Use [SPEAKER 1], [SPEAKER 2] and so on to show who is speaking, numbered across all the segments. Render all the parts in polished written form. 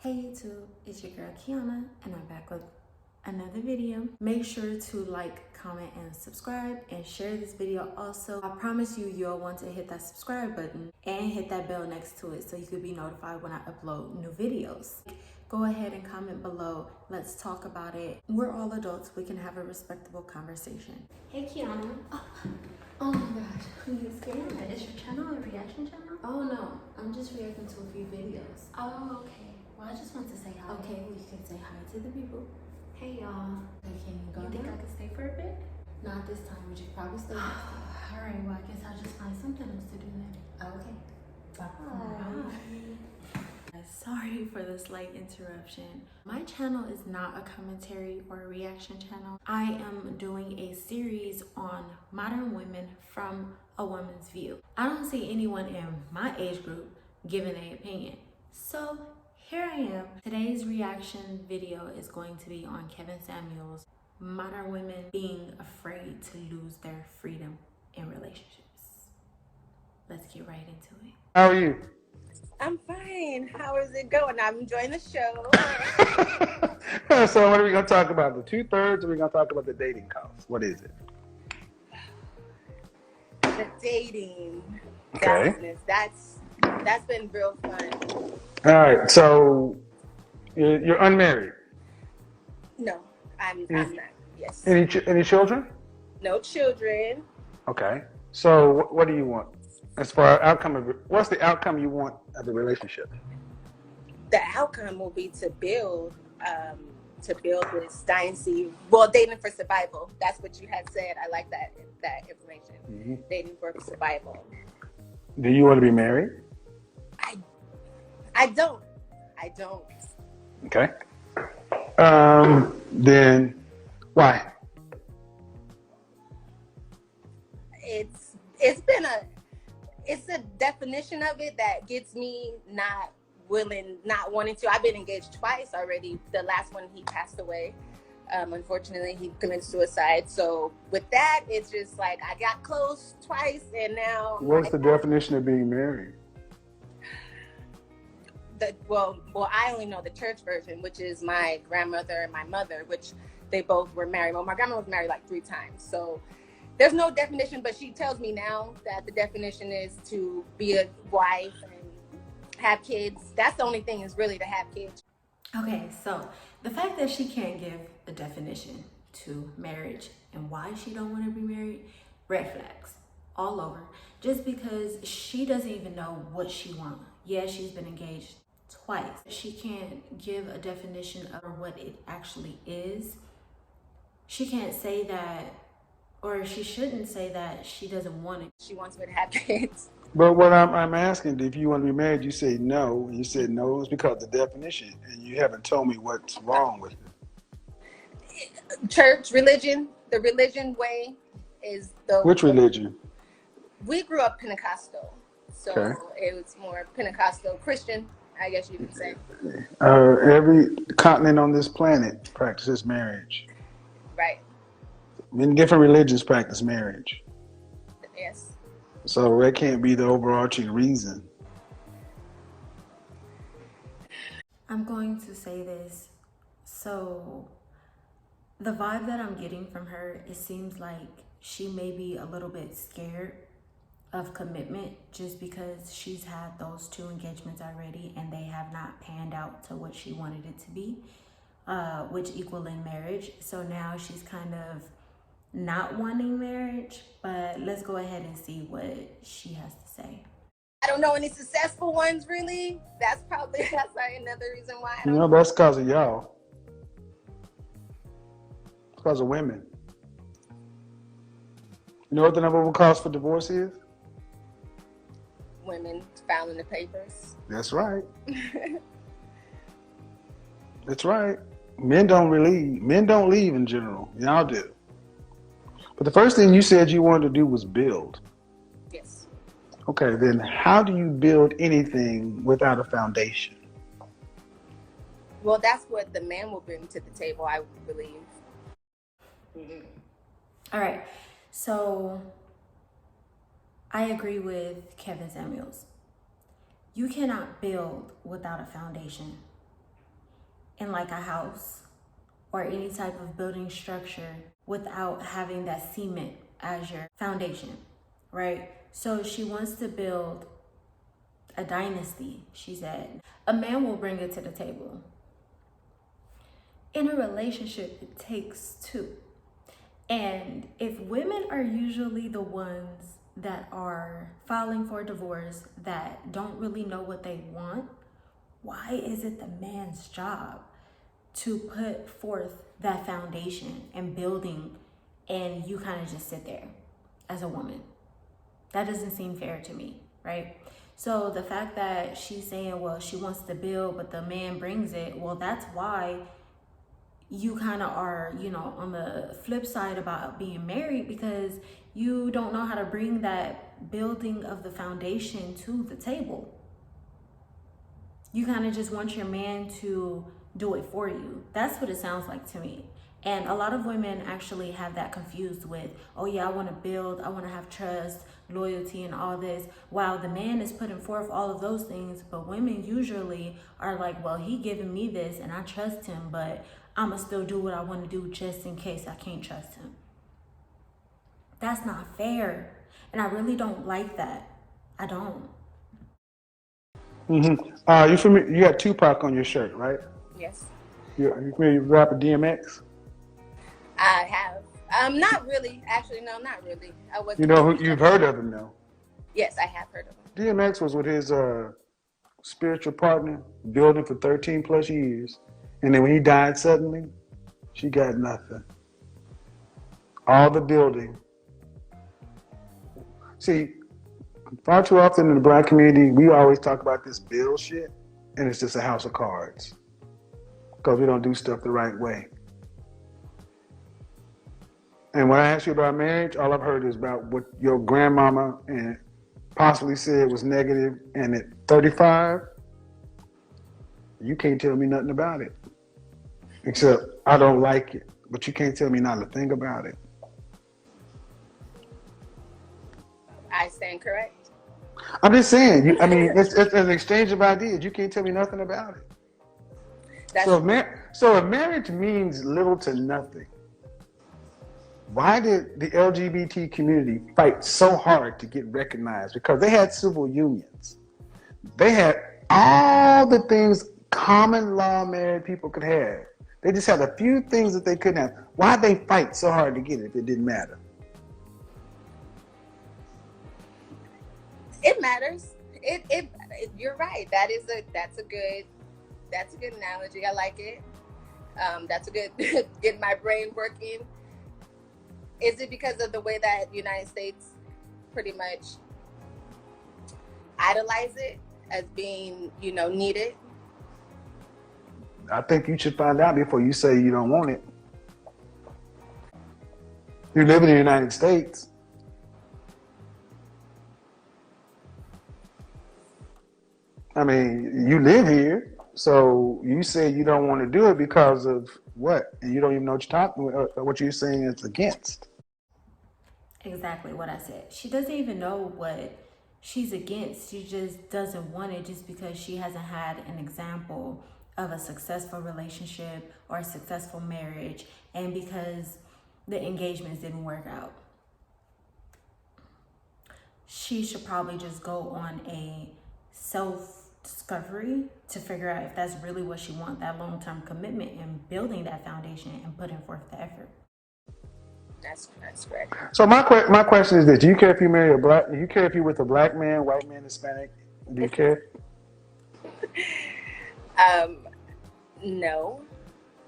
[SPEAKER 1] Hey YouTube, it's your girl Kiana and I'm back with another video. Make sure to like, comment, and subscribe and share this video also. I promise you'll want to hit that subscribe button and hit that bell next to it so you can be notified when I upload new videos. Go ahead and comment below. Let's talk about it. We're all adults. We can have a respectable conversation. Hey Kiana. Oh my gosh, are you scared? Is your channel a reaction channel? Oh no, I'm just reacting to a few videos. Oh, okay. Well, I just want to say hi. Okay, well, you can say hi to the people. Hey, y'all. Okay, can you go now? You think I can stay for a bit? Not this time, but you probably stay next time. All right, well, I guess I'll just find something else to do then. Okay. Bye. Sorry for the slight interruption. My channel is not a commentary or a reaction channel. I am doing a series on modern women from a woman's view. I don't see anyone in my age group giving an opinion. So here I am. Today's reaction video is going to be on Kevin Samuels, modern women being afraid to lose their freedom in relationships. Let's get right into it.
[SPEAKER 2] How are you?
[SPEAKER 3] I'm fine. How is it going? I'm enjoying the show.
[SPEAKER 2] So what are we going to talk about? The 2/3, or are we going to talk about the dating costs? What is it?
[SPEAKER 3] The dating.
[SPEAKER 2] Okay.
[SPEAKER 3] Business. That's been real fun.
[SPEAKER 2] All right. So you're unmarried.
[SPEAKER 3] No, I'm not. Yes.
[SPEAKER 2] Any children?
[SPEAKER 3] No children.
[SPEAKER 2] Okay. So what do you want as far as outcome of it? What's the outcome you want of the relationship?
[SPEAKER 3] The outcome will be to build this dynasty. Well, dating for survival. That's what you had said. I like that information.
[SPEAKER 2] Mm-hmm.
[SPEAKER 3] Dating for survival.
[SPEAKER 2] Do you want to be married?
[SPEAKER 3] I don't.
[SPEAKER 2] Okay. Then why?
[SPEAKER 3] It's a definition of it that gets me not wanting to. I've been engaged twice already. The last one, he passed away. Unfortunately, he committed suicide. So with that, it's just like I got close twice, and now.
[SPEAKER 2] What's the definition of being married?
[SPEAKER 3] Well, I only know the church version, which is my grandmother and my mother, which they both were married. Well, my grandma was married like 3 times, so there's no definition. But she tells me now that the definition is to be a wife and have kids. That's the only thing, is really to have kids.
[SPEAKER 1] Okay, so the fact that she can't give a definition to marriage and why she don't want to be married, red flags all over. Just because she doesn't even know what she wants. Yeah, she's been engaged twice. She can't give a definition of what it actually is. She can't say that, or she shouldn't say that she doesn't want it.
[SPEAKER 3] She wants me to have kids.
[SPEAKER 2] But what I'm asking, if you want to be married, you say no, and you said no, it's because of the definition, and you haven't told me what's wrong with it.
[SPEAKER 3] Church, religion, the religion way is the...
[SPEAKER 2] Which religion?
[SPEAKER 3] We grew up Pentecostal, so
[SPEAKER 2] okay.
[SPEAKER 3] It was more Pentecostal Christian, I guess you could say.
[SPEAKER 2] Every continent on this planet practices marriage.
[SPEAKER 3] Right.
[SPEAKER 2] Many different religions practice marriage.
[SPEAKER 3] Yes.
[SPEAKER 2] So that can't be the overarching reason.
[SPEAKER 1] I'm going to say this. So the vibe that I'm getting from her, it seems like she may be a little bit scared of commitment just because she's had those 2 engagements already and they have not panned out to what she wanted it to be, which equal in marriage. So now she's kind of not wanting marriage, but let's go ahead and see what she has to say.
[SPEAKER 3] I don't know any successful ones, really. That's another reason why.
[SPEAKER 2] That's because of y'all. It's because of women. You know what the number 1 cause for divorce is?
[SPEAKER 3] Women filing the papers.
[SPEAKER 2] That's right. That's right. Men don't leave in general. Y'all do. But the first thing you said you wanted to do was build.
[SPEAKER 3] Yes.
[SPEAKER 2] Okay, then how do you build anything without a foundation?
[SPEAKER 3] Well, that's what the man will bring to the table, I believe.
[SPEAKER 1] Mm-hmm. All right. So I agree with Kevin Samuels. You cannot build without a foundation. in like a house or any type of building structure without having that cement as your foundation, right? So she wants to build a dynasty, she said. A man will bring it to the table. In a relationship, it takes two. And if women are usually the ones that are filing for divorce, that don't really know what they want, why is it the man's job to put forth that foundation and building, and you kind of just sit there as a woman? That doesn't seem fair to me, right? So the fact that she's saying, well, she wants to build, but the man brings it, well, that's why you kind of are, on the flip side about being married, because you don't know how to bring that building of the foundation to the table. You kind of just want your man to do it for you. That's what it sounds like to me. And a lot of women actually have that confused with, oh yeah, I want to build, I want to have trust, loyalty, and all this. While the man is putting forth all of those things, but women usually are like, well, he giving me this and I trust him, but I'ma still do what I want to do just in case I can't trust him. That's not fair. And I really don't like that. I don't.
[SPEAKER 2] You familiar? You got Tupac on your shirt, right?
[SPEAKER 3] Yes,
[SPEAKER 2] You familiar with rapper DMX?
[SPEAKER 3] I have. Not really. Actually, no, not really. I wasn't.
[SPEAKER 2] You know, you've heard of him though.
[SPEAKER 3] Yes, I have heard of him.
[SPEAKER 2] DMX was with his spiritual partner, building for 13 plus years. And then when he died suddenly, she got nothing. All the building. See, far too often in the Black community, we always talk about this bill shit, and it's just a house of cards. Because we don't do stuff the right way. And when I ask you about marriage, all I've heard is about what your grandmama and possibly said was negative, and at 35, you can't tell me nothing about it. Except I don't like it, but you can't tell me not a thing about it.
[SPEAKER 3] I stand correct.
[SPEAKER 2] I'm just saying, it's an exchange of ideas. You can't tell me nothing about it. So if marriage means little to nothing, why did the LGBT community fight so hard to get recognized? Because they had civil unions. They had all the things common law married people could have. They just had a few things that they couldn't have. Why'd they fight so hard to get it if it didn't matter?
[SPEAKER 3] It matters. You're right. That's a good analogy. I like it. That's a good get my brain working. Is it because of the way that the United States pretty much idolize it as being, needed?
[SPEAKER 2] I think you should find out before you say you don't want it. You live in the United States. You live here, so you say you don't want to do it because of what? And you don't even know what you're saying it's against.
[SPEAKER 1] Exactly what I said. She doesn't even know what she's against. She just doesn't want it just because she hasn't had an example of a successful relationship or a successful marriage, and because the engagements didn't work out. She should probably just go on a self-discovery to figure out if that's really what she wants, that long-term commitment and building that foundation and putting forth the effort.
[SPEAKER 3] That's correct.
[SPEAKER 2] So my question is this: do you care if you marry do you care if you're with a black man, white man, Hispanic? Do you care?
[SPEAKER 3] No.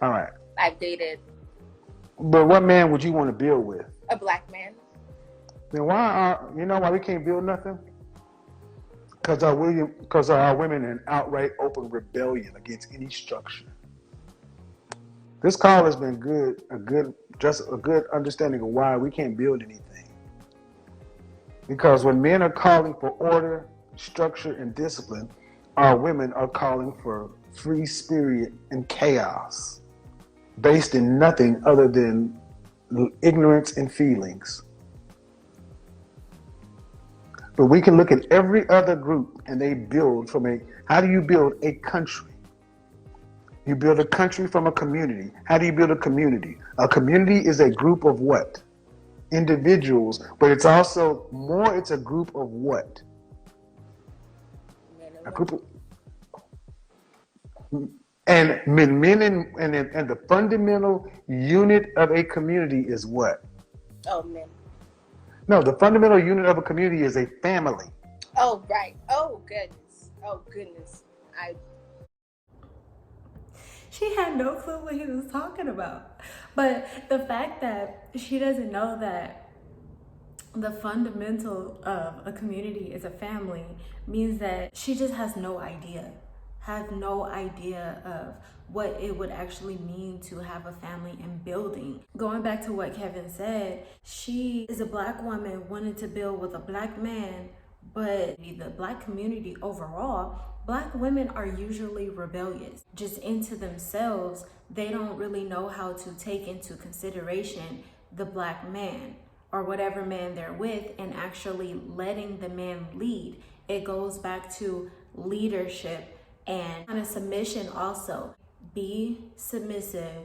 [SPEAKER 2] All right.
[SPEAKER 3] I've dated.
[SPEAKER 2] But what man would you want to build with?
[SPEAKER 3] A black man.
[SPEAKER 2] Then why we can't build nothing? Because our women in outright open rebellion against any structure. This call has been a good understanding of why we can't build anything. Because when men are calling for order, structure, and discipline, our women are calling for free spirit and chaos, based in nothing other than ignorance and feelings. But we can look at every other group and they build how do you build a country? You build a country from a community. How do you build a community? A community is a group of what? Individuals, but it's also more, it's a group of what?
[SPEAKER 3] Men and
[SPEAKER 2] A
[SPEAKER 3] women.
[SPEAKER 2] group of, and and the fundamental unit of a community is what?
[SPEAKER 3] Oh, men.
[SPEAKER 2] No, the fundamental unit of a community is a family.
[SPEAKER 3] Oh, right. Oh, goodness. Oh, goodness.
[SPEAKER 1] She had no clue what he was talking about. But the fact that she doesn't know that the fundamental of a community is a family means that she just has no idea of what it would actually mean to have a family and building. Going back to what Kevin said, she is a black woman wanting to build with a black man, but the black community overall, black women are usually rebellious, just into themselves. They don't really know how to take into consideration the black man or whatever man they're with and actually letting the man lead. It goes back to leadership and kind of submission also. Be submissive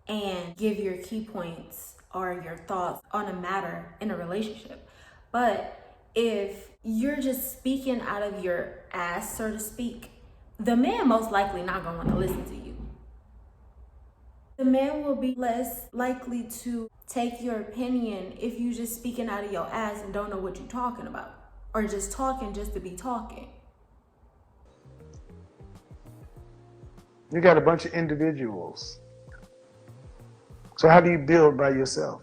[SPEAKER 1] and give your key points or your thoughts on a matter in a relationship. But if you're just speaking out of your ass, so to speak, the man most likely not gonna want to listen to you. The man will be less likely to take your opinion if you just speaking out of your ass and don't know what you're talking about, or just talking just to be talking.
[SPEAKER 2] You got a bunch of individuals. So how do you build by yourself?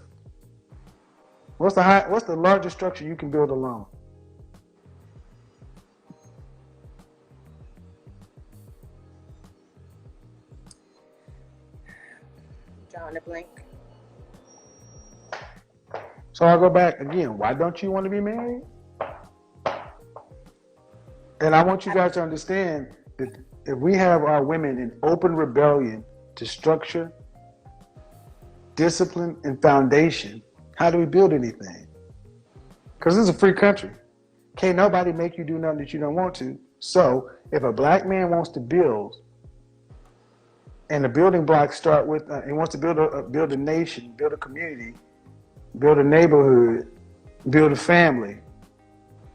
[SPEAKER 2] What's the largest structure you can build alone?
[SPEAKER 3] Drawing a blank.
[SPEAKER 2] So I'll go back again. Why don't you want to be married? And I want you guys to understand that if we have our women in open rebellion to structure, discipline, and foundation, how do we build anything? Because this is a free country. Can't nobody make you do nothing that you don't want to. So if a black man wants to build, and the building blocks start with, he wants to build a nation, build a community, build a neighborhood, build a family,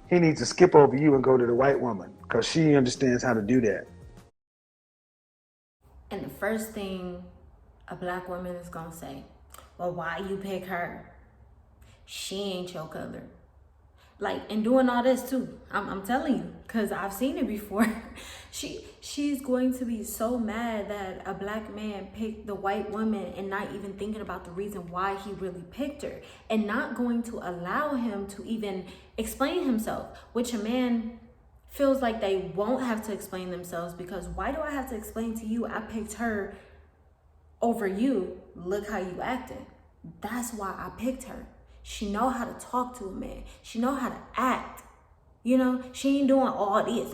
[SPEAKER 2] he needs to skip over you and go to the white woman because she understands how to do that.
[SPEAKER 1] And the first thing a black woman is gonna say, well, why you pick her? She ain't your color. Like, and doing all this too. I'm telling you, because I've seen it before. She's going to be so mad that a black man picked the white woman and not even thinking about the reason why he really picked her, and not going to allow him to even explain himself, which a man feels like they won't have to explain themselves, because why do I have to explain to you I picked her over you? Look how you acted. That's why I picked her. She know how to talk to a man. She know how to act. You know, she ain't doing all this.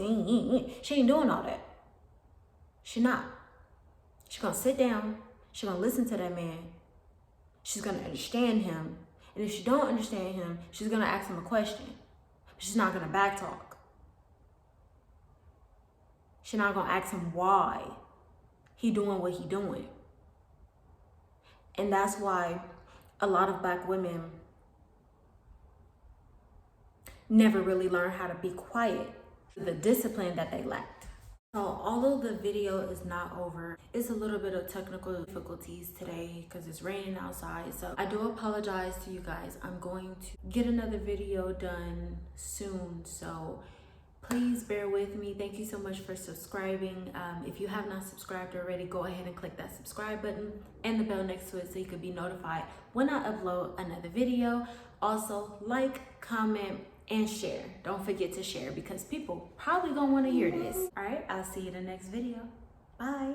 [SPEAKER 1] She ain't doing all that. She not. She's gonna sit down. She's gonna listen to that man. She's gonna understand him. And if she don't understand him, she's gonna ask him a question. She's not gonna backtalk. She's not gonna ask him why he doing what he doing. And that's why a lot of black women never really learn how to be quiet, the discipline that they lacked. So although the video is not over, it's a little bit of technical difficulties today because it's raining outside. So I do apologize to you guys. I'm going to get another video done soon. So please bear with me. Thank you so much for subscribing. If you have not subscribed already, go ahead and click that subscribe button and the bell next to it so you can be notified when I upload another video. Also, like, comment, and share. Don't forget to share because people probably gonna want to hear this. All right, I'll see you in the next video. Bye.